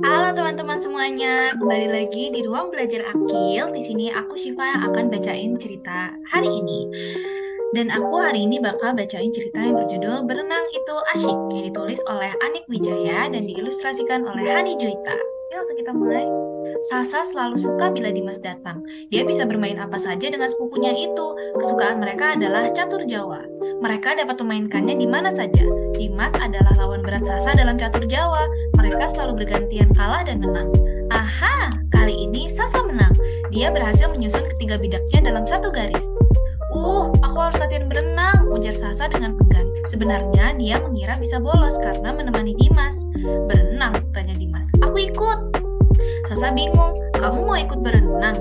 Halo teman-teman semuanya, kembali lagi di ruang belajar Akil. Di sini aku Syifa yang akan bacain cerita hari ini. Dan aku hari ini bakal bacain cerita yang berjudul Berenang Itu Asyik, yang ditulis oleh Anik Wijaya dan diilustrasikan oleh Hani Juita. Yuk langsung kita mulai. Sasa selalu suka bila Dimas datang. Dia bisa bermain apa saja dengan sepupunya itu. Kesukaan mereka adalah catur Jawa. Mereka dapat memainkannya di mana saja. Dimas adalah lawan berat Sasa dalam catur Jawa. Mereka selalu bergantian kalah dan menang. Aha, kali ini Sasa menang. Dia berhasil menyusun ketiga bidaknya dalam satu garis. Aku harus latihan berenang, ujar Sasa dengan enggan. Sebenarnya dia mengira bisa bolos karena menemani Dimas. Berenang, tanya Dimas. Aku ikut. Sasa bingung, kamu mau ikut berenang?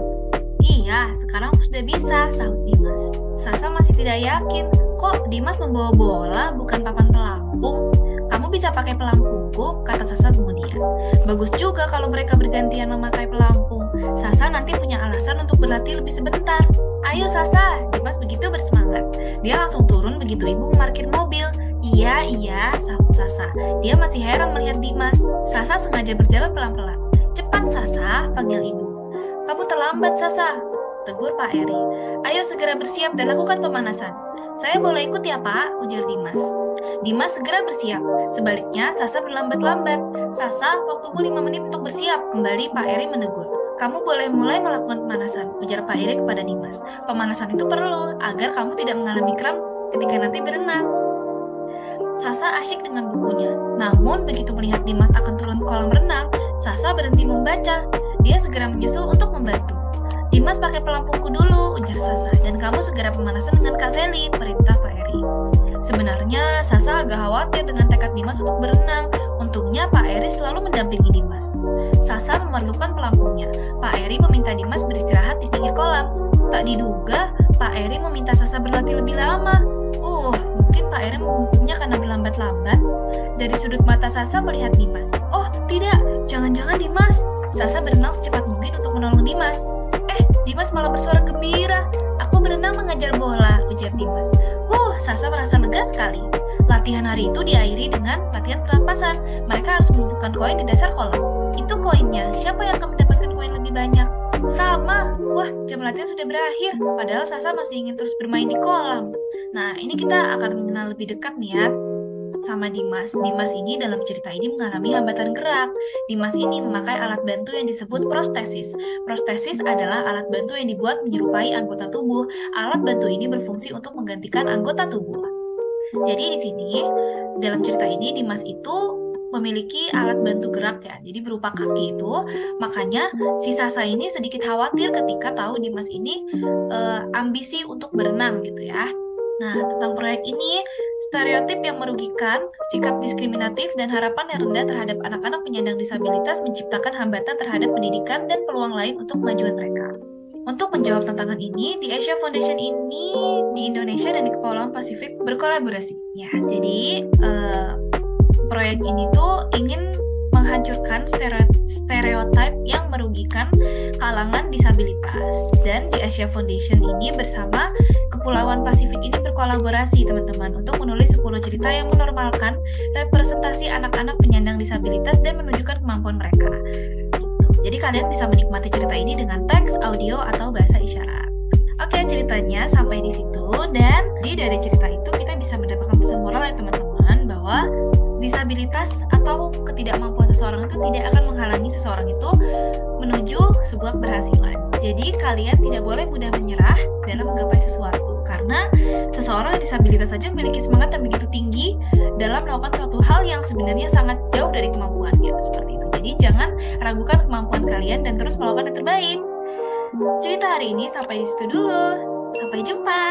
Iya, sekarang aku sudah bisa, sahut Dimas. Sasa masih tidak yakin, kok Dimas membawa bola bukan papan pelampung? Kamu bisa pakai pelampungku, kata Sasa kemudian. Bagus juga kalau mereka bergantian memakai pelampung. Sasa nanti punya alasan untuk berlatih lebih sebentar. Ayo Sasa, Dimas begitu bersemangat. Dia langsung turun begitu ibu memarkir mobil. Iya, sahut Sasa. Dia masih heran melihat Dimas. Sasa sengaja berjalan pelan-pelan. Cepat Sasa, panggil ibu. Kamu terlambat Sasa, tegur Pak Eri. Ayo segera bersiap dan lakukan pemanasan. Saya boleh ikut ya Pak, ujar Dimas. Dimas segera bersiap. Sebaliknya Sasa berlambat-lambat. Sasa, waktumu 5 menit untuk bersiap, kembali Pak Eri menegur. Kamu boleh mulai melakukan pemanasan, ujar Pak Eri kepada Dimas. Pemanasan itu perlu agar kamu tidak mengalami kram ketika nanti berenang. Sasa asyik dengan bukunya. Namun begitu melihat Dimas akan turun ke kolam renang, Sasa berhenti membaca. Dia segera menyusul untuk membantu. Dimas pakai pelampungku dulu, ujar Sasa, dan kamu segera pemanasan dengan Kak Seli, perintah Pak Eri. Sebenarnya Sasa agak khawatir dengan tekad Dimas untuk berenang. Untungnya Pak Eri selalu mendampingi Dimas. Sasa memerlukan pelampungnya. Pak Eri meminta Dimas beristirahat di pinggir kolam. Tak diduga, Pak Eri meminta Sasa berlatih lebih lama. Mungkin Pak Eri menghukumnya karena berlambat-lambat. Dari sudut mata Sasa melihat Dimas. Oh, tidak, jangan-jangan Dimas. Sasa berenang secepat mungkin untuk menolong Dimas. Dimas malah bersuara gembira. Aku berenang mengejar bola, ujar Dimas. Sasa merasa lega sekali. Latihan hari itu diakhiri dengan latihan perampasan. Mereka harus menumpukan koin di dasar kolam. Itu koinnya. Siapa yang akan mendapatkan koin lebih banyak? Sama. Jam latihan sudah berakhir. Padahal Sasa masih ingin terus bermain di kolam. Nah, ini kita akan mengenal lebih dekat nih ya sama Dimas. Dimas ini dalam cerita ini mengalami hambatan gerak. Dimas ini memakai alat bantu yang disebut prostesis. Prostesis adalah alat bantu yang dibuat menyerupai anggota tubuh. Alat bantu ini berfungsi untuk menggantikan anggota tubuh. Jadi di sini dalam cerita ini Dimas itu memiliki alat bantu gerak ya, jadi berupa kaki itu. Makanya si Sasa ini sedikit khawatir ketika tahu Dimas ini ambisi untuk berenang gitu ya. Nah, tentang proyek ini, stereotip yang merugikan, sikap diskriminatif, dan harapan yang rendah terhadap anak-anak penyandang disabilitas menciptakan hambatan terhadap pendidikan dan peluang lain untuk kemajuan mereka. Untuk menjawab tantangan ini, The Asia Foundation ini di Indonesia dan di Kepulauan Pasifik berkolaborasi. Ya, jadi proyek ini tuh ingin menghancurkan stereotip yang merugikan kalangan disabilitas. Dan di Asia Foundation ini bersama Kepulauan Pasifik ini berkolaborasi teman-teman untuk menulis 10 cerita yang menormalkan representasi anak-anak penyandang disabilitas dan menunjukkan kemampuan mereka. Gitu. Jadi kalian bisa menikmati cerita ini dengan teks, audio, atau bahasa isyarat. Oke, ceritanya sampai di situ, dan dari cerita itu kita bisa mendapatkan pesan moral ya teman-teman, bahwa disabilitas atau ketidakmampuan seseorang itu tidak akan menghalangi seseorang itu menuju sebuah keberhasilan. Jadi kalian tidak boleh mudah menyerah dalam menggapai sesuatu, karena seseorang disabilitas saja memiliki semangat yang begitu tinggi dalam melakukan suatu hal yang sebenarnya sangat jauh dari kemampuannya, seperti itu. Jadi jangan ragukan kemampuan kalian dan terus melakukan yang terbaik. Cerita hari ini sampai di situ dulu. Sampai jumpa.